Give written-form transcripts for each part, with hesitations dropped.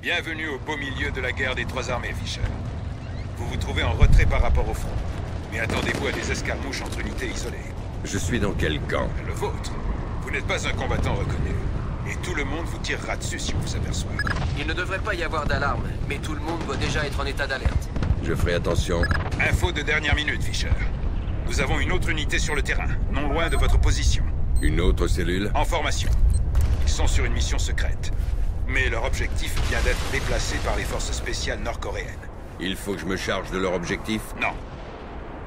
Bienvenue au beau milieu de la guerre des trois armées, Fisher. Vous vous trouvez en retrait par rapport au front. Mais attendez-vous à des escarmouches entre unités isolées. Je suis dans quel camp? Le vôtre. Vous n'êtes pas un combattant reconnu. Et tout le monde vous tirera dessus si on vous aperçoit. Il ne devrait pas y avoir d'alarme, mais tout le monde doit déjà être en état d'alerte. Je ferai attention. Info de dernière minute, Fisher. Nous avons une autre unité sur le terrain, non loin de votre position. Une autre cellule? En formation. Ils sont sur une mission secrète. Mais leur objectif vient d'être déplacé par les forces spéciales nord-coréennes. Il faut que je me charge de leur objectif? Non.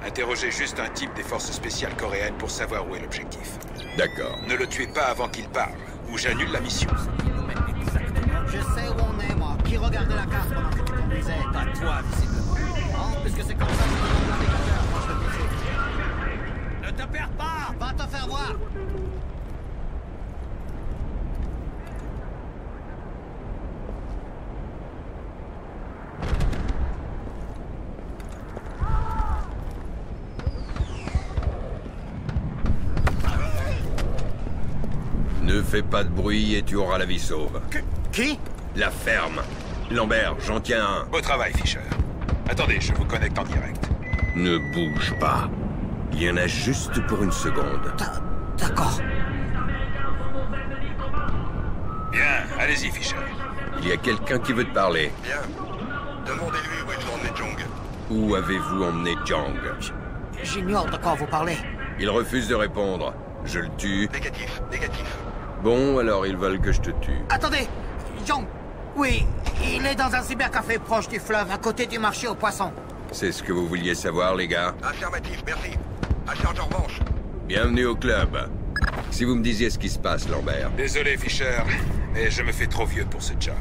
Interrogez juste un type des forces spéciales coréennes pour savoir où est l'objectif. D'accord. Ne le tuez pas avant qu'il parle, ou j'annule la mission. Je sais où on est, moi. Qui regardait la carte pendant que tu conduisais? Pas toi, visiblement. Oh, puisque c'est comme ça que je demande l'indicateur, moi je te le dis. Ne te perds pas! Va te faire voir! Ne fais pas de bruit et tu auras la vie sauve. Qui? La ferme. Lambert, j'en tiens un. Beau travail, Fisher. Attendez, je vous connecte en direct. Ne bouge pas. Il y en a juste pour une seconde. D'accord. Bien, allez-y, Fisher. Il y a quelqu'un qui veut te parler. Bien. Demandez-lui où ils ont emmené Jong. Où avez-vous emmené Jang? J'ignore de quoi vous parlez. Il refuse de répondre. Je le tue. Négatif, négatif. Bon, alors ils veulent que je te tue. Attendez! Jong! Oui, il est dans un cybercafé proche du fleuve, à côté du marché aux poissons. C'est ce que vous vouliez savoir, les gars? Affirmatif, merci. À charge en revanche. Bienvenue au club. Si vous me disiez ce qui se passe, Lambert. Désolé, Fisher, mais je me fais trop vieux pour ce job.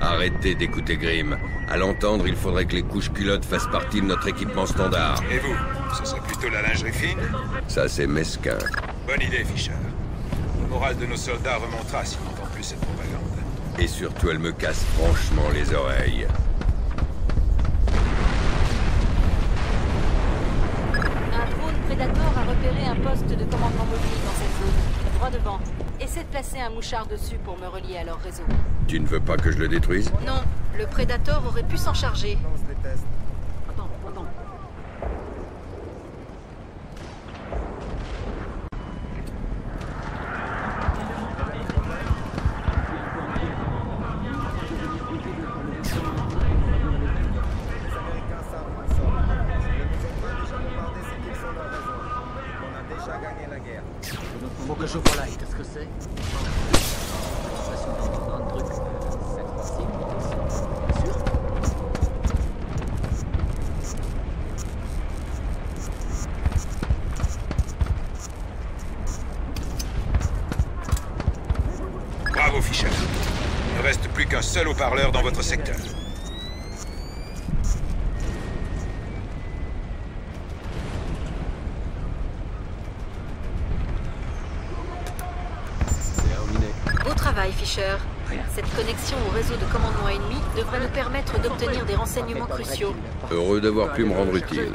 Arrêtez d'écouter Grimm. À l'entendre, il faudrait que les couches culottes fassent partie de notre équipement standard. Et vous? Ce serait plutôt la lingerie fine? Ça, c'est mesquin. Bonne idée, Fisher. Le moral de nos soldats remontera si on n'entend plus cette propagande. Et surtout, elle me casse franchement les oreilles. Un drone Predator a repéré un poste de commandement mobile dans cette zone, droit devant. Essaie de placer un mouchard dessus pour me relier à leur réseau. Tu ne veux pas que je le détruise? Non, le Predator aurait pu s'en charger. Attends. Faut que j'ouvre l'œil. Qu'est-ce que c'est? Bravo, Fisher. Il ne reste plus qu'un seul haut-parleur dans votre secteur. Beau travail, Fisher. Cette connexion au réseau de commandement ennemi devrait nous permettre d'obtenir des renseignements cruciaux. Heureux d'avoir pu me rendre utile.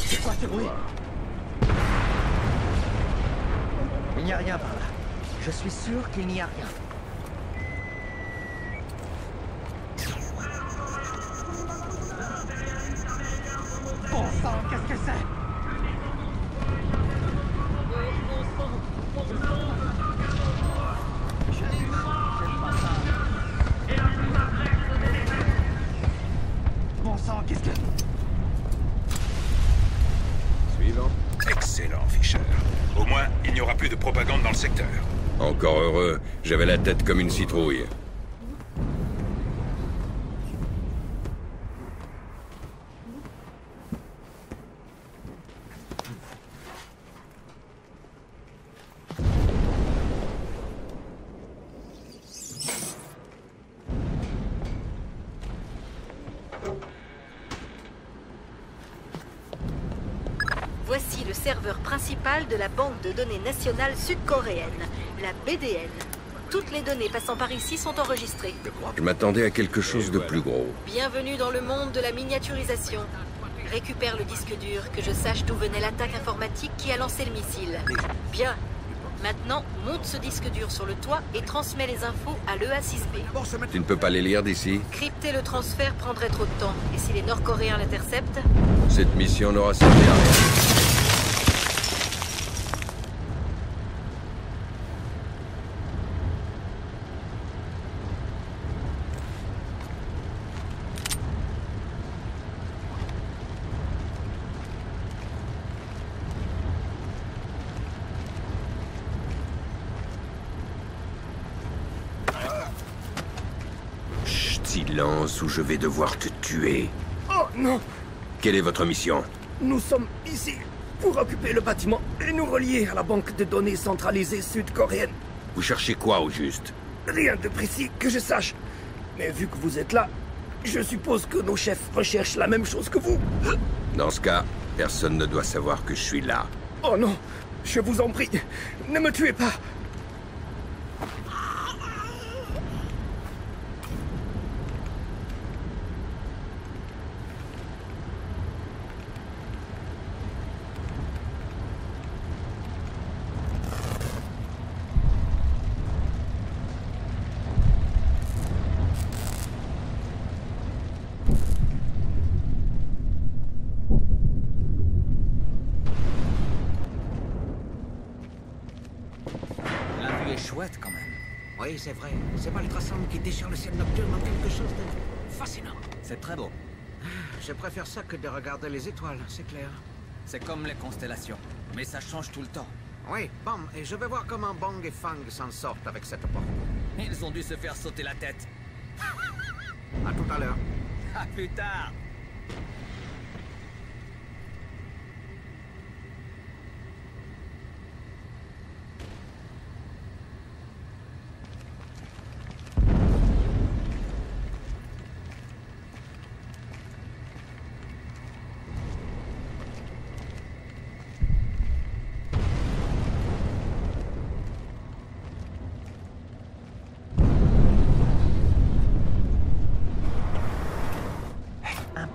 C'est quoi ce bruit? Il n'y a rien par là. Je suis sûr qu'il n'y a rien. Bon sang, qu'est-ce que c'est? Bon sang, qu'est-ce que... Suivant. Excellent, Fisher. Au moins, il n'y aura plus de propagande dans le secteur. Encore heureux. J'avais la tête comme une citrouille. Voici le serveur principal de la banque de données nationale sud-coréenne, la BDN. Toutes les données passant par ici sont enregistrées. Je m'attendais à quelque chose de plus gros. Bienvenue dans le monde de la miniaturisation. Récupère le disque dur, que je sache d'où venait l'attaque informatique qui a lancé le missile. Bien. Maintenant, monte ce disque dur sur le toit et transmets les infos à l'EA6B. Tu ne peux pas les lire d'ici? Crypter le transfert prendrait trop de temps. Et si les Nord-Coréens l'interceptent? Cette mission n'aura servi à rien. Silence ou je vais devoir te tuer. Oh non! Quelle est votre mission? Nous sommes ici pour occuper le bâtiment et nous relier à la banque de données centralisée sud-coréenne. Vous cherchez quoi au juste? Rien de précis que je sache. Mais vu que vous êtes là, je suppose que nos chefs recherchent la même chose que vous. Dans ce cas, personne ne doit savoir que je suis là. Oh non! Je vous en prie, ne me tuez pas! Chouette quand même. Oui, c'est vrai. C'est pas l'ultrason qui déchire le ciel nocturne en quelque chose de fascinant. C'est très beau. Je préfère ça que de regarder les étoiles, c'est clair. C'est comme les constellations, mais ça change tout le temps. Oui, bon, et je vais voir comment Bong et Fang s'en sortent avec cette porte. Ils ont dû se faire sauter la tête. À tout à l'heure. À plus tard.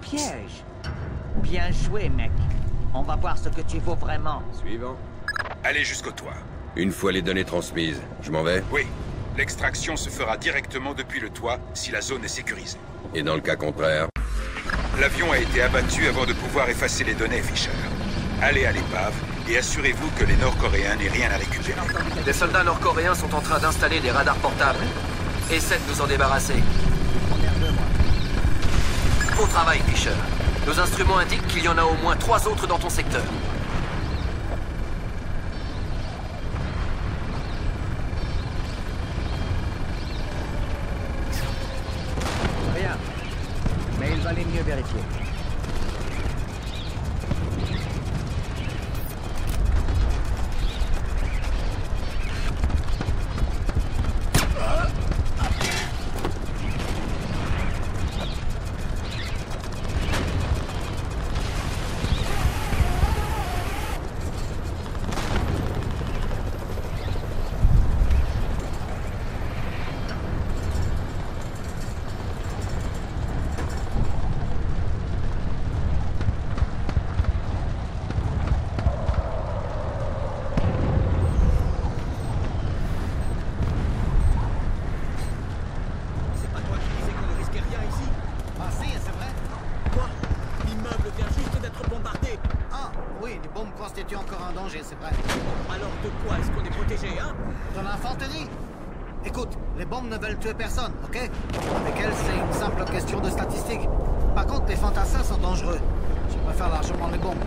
Piège. Bien joué, mec. On va voir ce que tu vaux vraiment. Suivant. Allez jusqu'au toit. Une fois les données transmises, je m'en vais? Oui. L'extraction se fera directement depuis le toit si la zone est sécurisée. Et dans le cas contraire? L'avion a été abattu avant de pouvoir effacer les données, Fisher. Allez à l'épave et assurez-vous que les Nord-Coréens n'aient rien à récupérer. Les soldats nord-coréens sont en train d'installer des radars portables. Essaie de nous en débarrasser. Beau travail, Fisher. Nos instruments indiquent qu'il y en a au moins 3 autres dans ton secteur. Rien. Mais il valait mieux vérifier. C'est vrai. Alors de quoi est-ce qu'on est protégé, hein? De l'infanterie. Écoute, les bombes ne veulent tuer personne, ok? Avec elles, c'est une simple question de statistique. Par contre, les fantassins sont dangereux. Je préfère largement les bombes.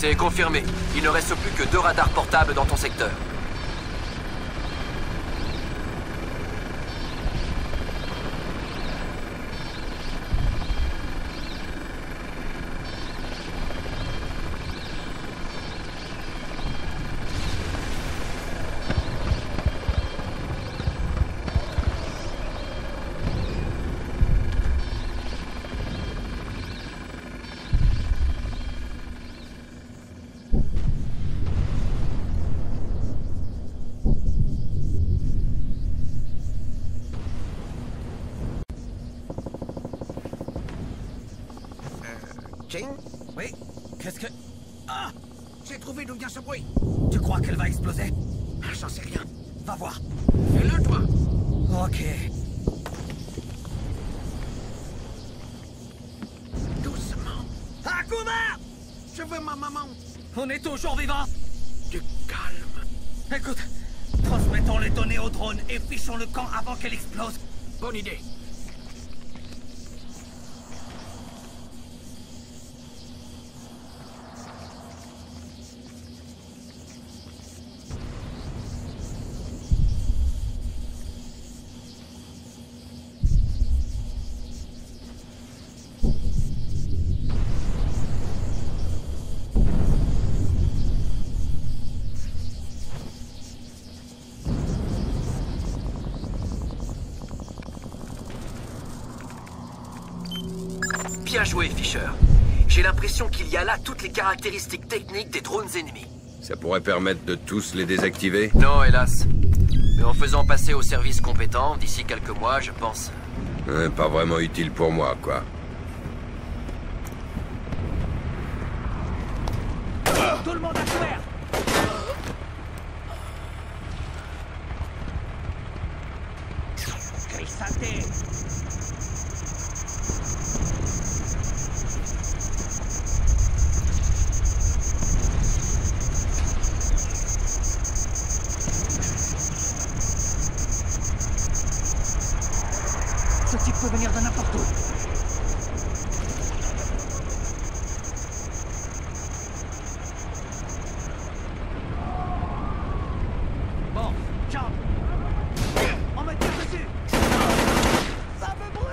C'est confirmé. Il ne reste plus que 2 radars portables dans ton secteur. Jane? Oui? Qu'est-ce que... Ah! J'ai trouvé d'où vient ce bruit. Tu crois qu'elle va exploser? J'en sais rien. Va voir. Fais-le, toi. Ok. Doucement. Akuma! Je veux ma maman. On est toujours vivants. Du calme. Écoute, transmettons les données au drone et fichons le camp avant qu'elle explose. Bonne idée. Bien joué, Fisher. J'ai l'impression qu'il y a là toutes les caractéristiques techniques des drones ennemis. Ça pourrait permettre de tous les désactiver? Non, hélas. Mais en faisant passer au service compétent, d'ici quelques mois, je pense... Pas vraiment utile pour moi, quoi. Tout le monde à couvert! Gris saleté! Ce type peut venir de n'importe où. Bon, ciao. On me tire dessus. Ça me brûle.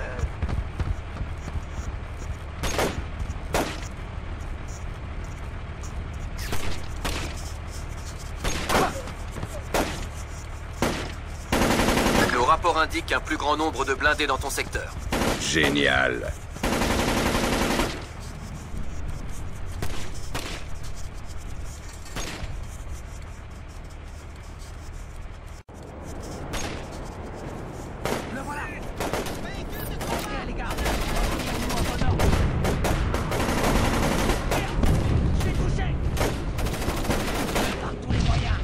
Le rapport indique un plus grand nombre de blindés dans ton secteur. Génial. Le voilà. Ok les gars. On va. Je suis touché. Par tous les moyens.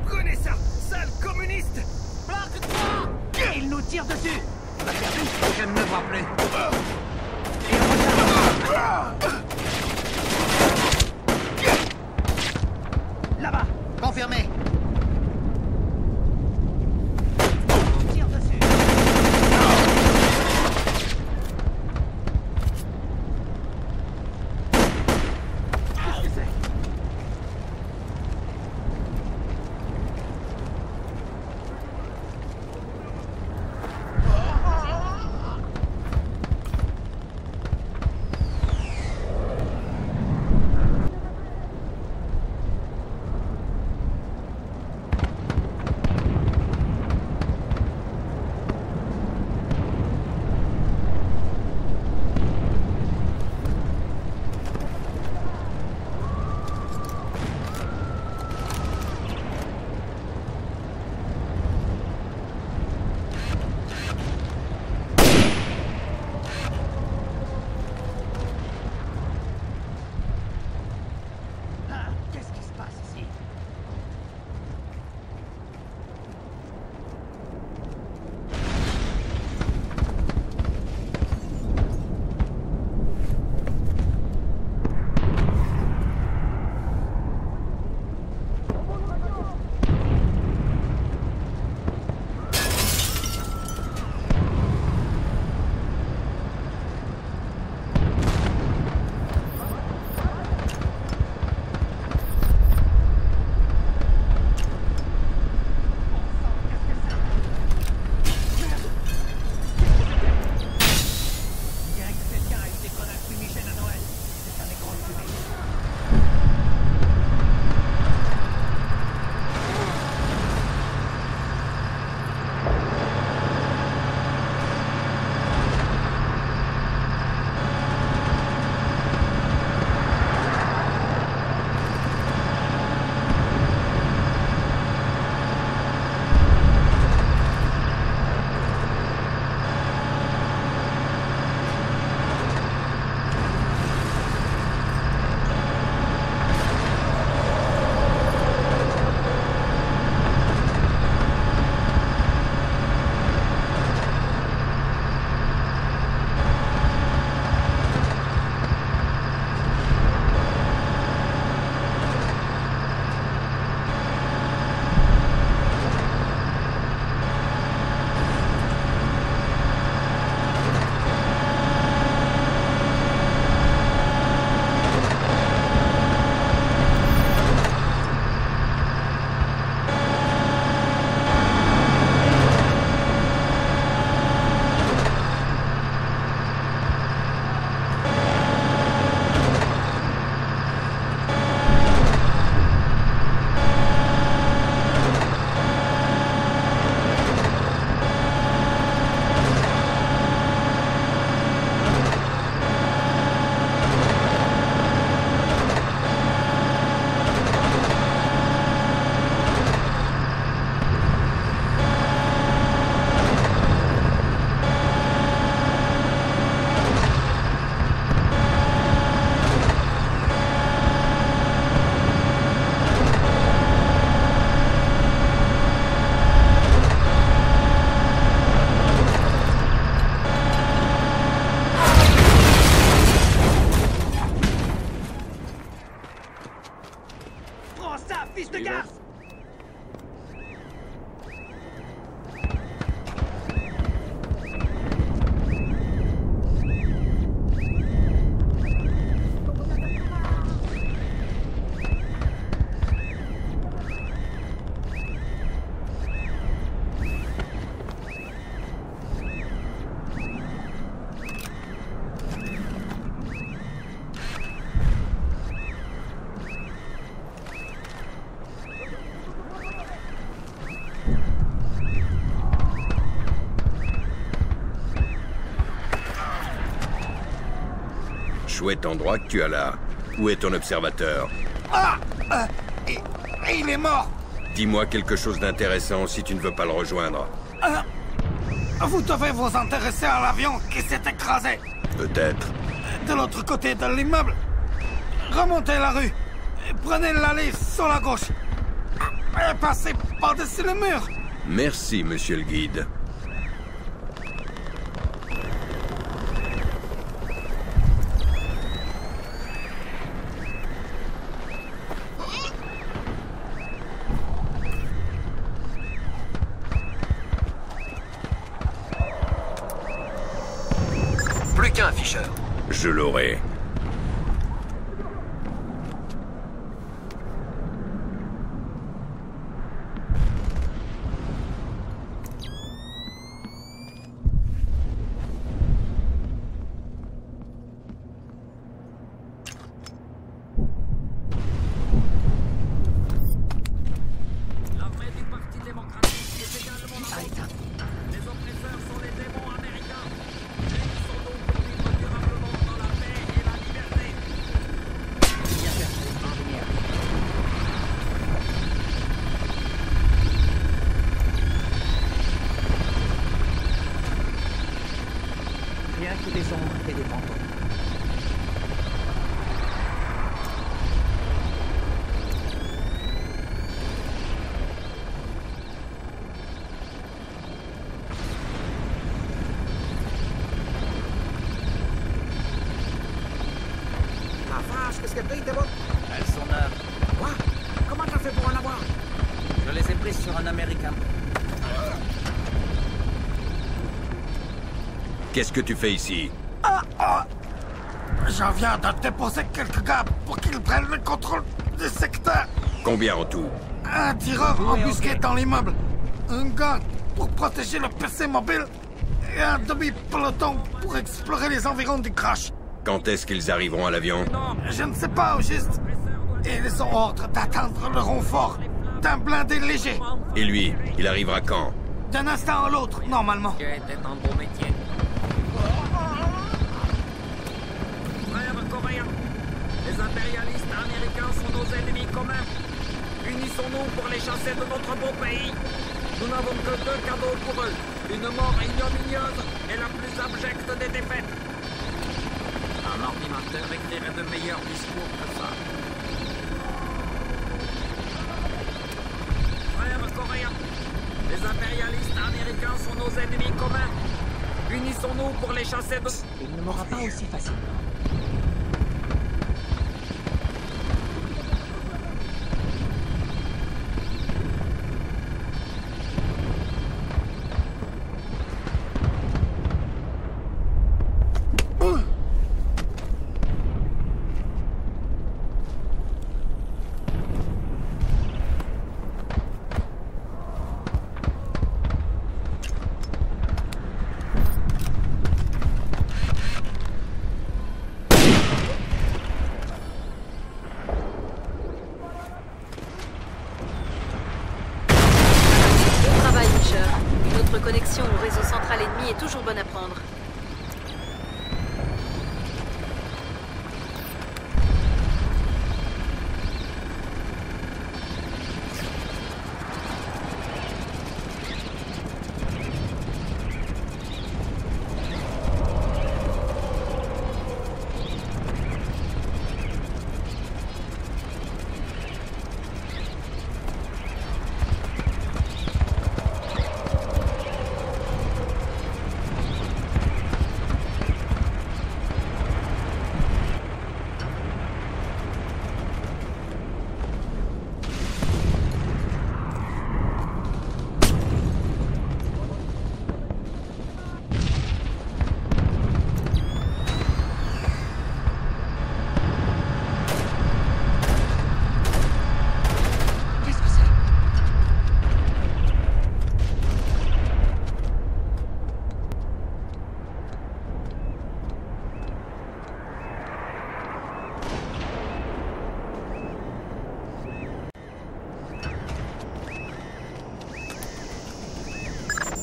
Prenez ça, sale communiste. Plaque-toi. Il nous tire dessus. Je ne me vois plus. Là-bas. Confirmé. Il nous tire dessus. Qu'est-ce que c'est? chouette endroit que tu as là. Où est ton observateur? Il est mort. Dis-moi quelque chose d'intéressant si tu ne veux pas le rejoindre. Vous devez vous intéresser à l'avion qui s'est écrasé. Peut-être. De l'autre côté de l'immeuble. Remontez la rue. Prenez l'allée sur la gauche. Et passez par-dessus le mur. Merci, monsieur le guide. Plus qu'un, Fisher. Je l'aurai. Rien que des ombres et des fantômes. La vache, qu'est-ce qu'elle paye, tes bottes? Elles sont neuves. Quoi? Comment t'as fait pour en avoir? Je les ai prises sur un Américain. Qu'est-ce que tu fais ici? Je viens de déposer quelques gars pour qu'ils prennent le contrôle du secteur. Combien en tout? Un tireur embusqué dans l'immeuble. Un gars pour protéger le PC mobile. Et un demi-peloton pour explorer les environs du crash. Quand est-ce qu'ils arriveront à l'avion? Je ne sais pas au juste. Ils ont ordre d'atteindre le renfort d'un blindé léger. Et lui, il arrivera quand? D'un instant à l'autre, normalement. T'es un beau métier. Frères coréens, les impérialistes américains sont nos ennemis communs. Unissons-nous pour les chasser de notre beau pays. Nous n'avons que deux cadeaux pour eux. Une mort ignominieuse et la plus abjecte des défaites. Un ordinateur écrirait de meilleurs discours que ça. Frères coréens, les impérialistes américains sont nos ennemis communs. Unissons-nous pour les chasser de... Il ne m'aura pas aussi facilement. Notre connexion au réseau central ennemi est toujours bonne à prendre.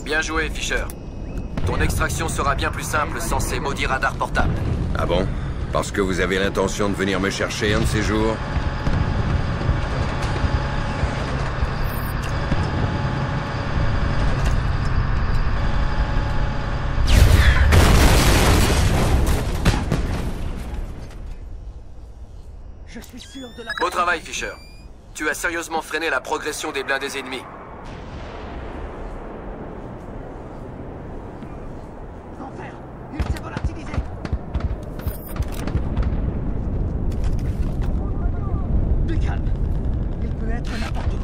Bien joué, Fisher. Ton extraction sera bien plus simple sans ces maudits radars portables. Ah bon? Parce que vous avez l'intention de venir me chercher un de ces jours? Je suis sûr de la... Beau travail, Fisher. Tu as sérieusement freiné la progression des blindés ennemis. Enfer! Il s'est volatilisé! Du calme! Il peut être n'importe où.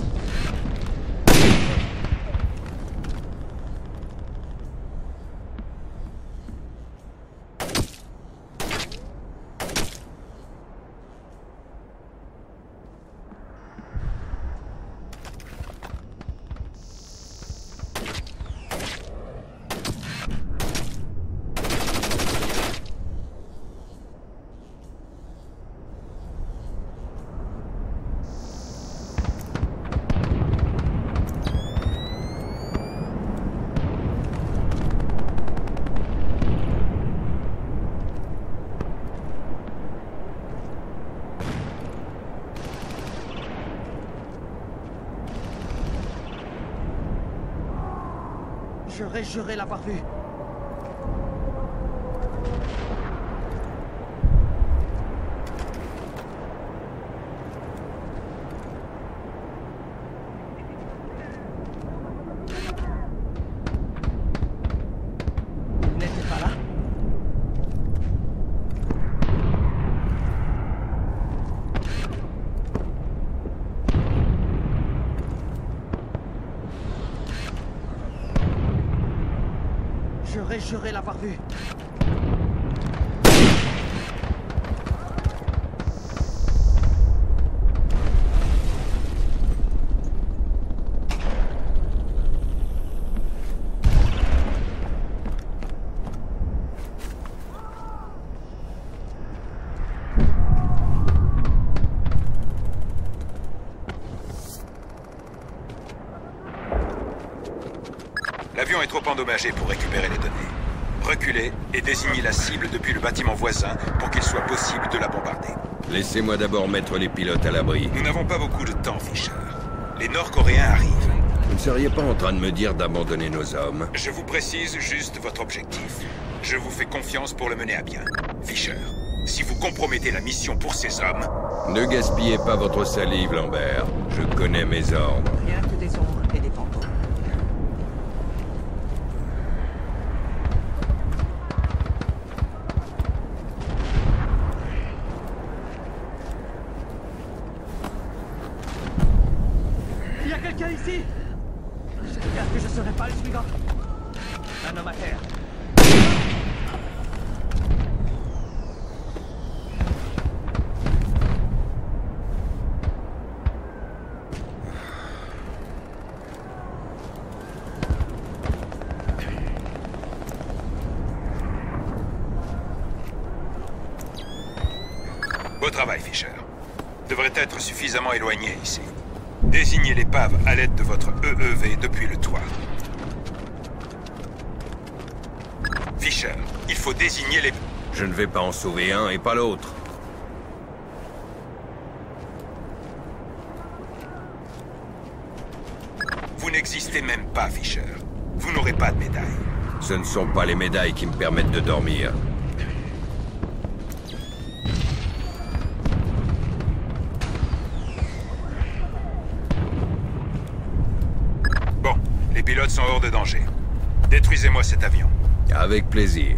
J'aurais juré l'avoir vu. Il n'était pas là? J'aurais juré l'avoir vu. L'avion est trop endommagé pour récupérer les données. Reculez et désignez la cible depuis le bâtiment voisin pour qu'il soit possible de la bombarder. Laissez-moi d'abord mettre les pilotes à l'abri. Nous n'avons pas beaucoup de temps, Fisher. Les Nord-Coréens arrivent. Vous ne seriez pas en train de me dire d'abandonner nos hommes? Je vous précise juste votre objectif. Je vous fais confiance pour le mener à bien. Fisher, si vous compromettez la mission pour ces hommes... Ne gaspillez pas votre salive, Lambert. Je connais mes ordres. Rien que des ombres et des fantômes. Il y a quelqu'un ici! J'espère que je serai pas le suivant. Un homme à terre. Beau travail, Fisher. Devrait être suffisamment éloigné ici. Désignez l'épave à l'aide de votre EEV depuis le toit. Fisher, il faut désigner les... Je ne vais pas en sauver un et pas l'autre. Vous n'existez même pas, Fisher. Vous n'aurez pas de médaille. Ce ne sont pas les médailles qui me permettent de dormir. Bon, les pilotes sont hors de danger. Détruisez-moi cet avion. Avec plaisir.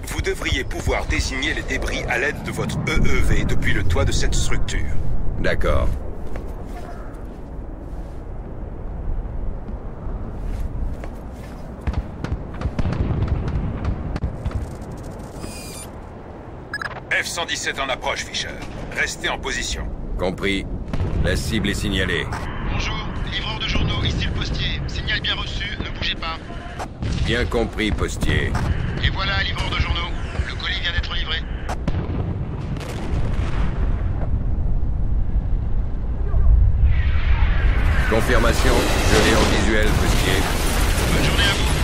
Vous devriez pouvoir désigner les débris à l'aide de votre EEV depuis le toit de cette structure. D'accord. F-117 en approche, Fisher. Restez en position. Compris. La cible est signalée. Bonjour, livreur de journaux, ici le postier. Signal bien reçu, ne bougez pas. Bien compris, postier. Et voilà, livreur de journaux. Le colis vient d'être livré. Confirmation, je l'ai en visuel, postier. Bonne journée à vous.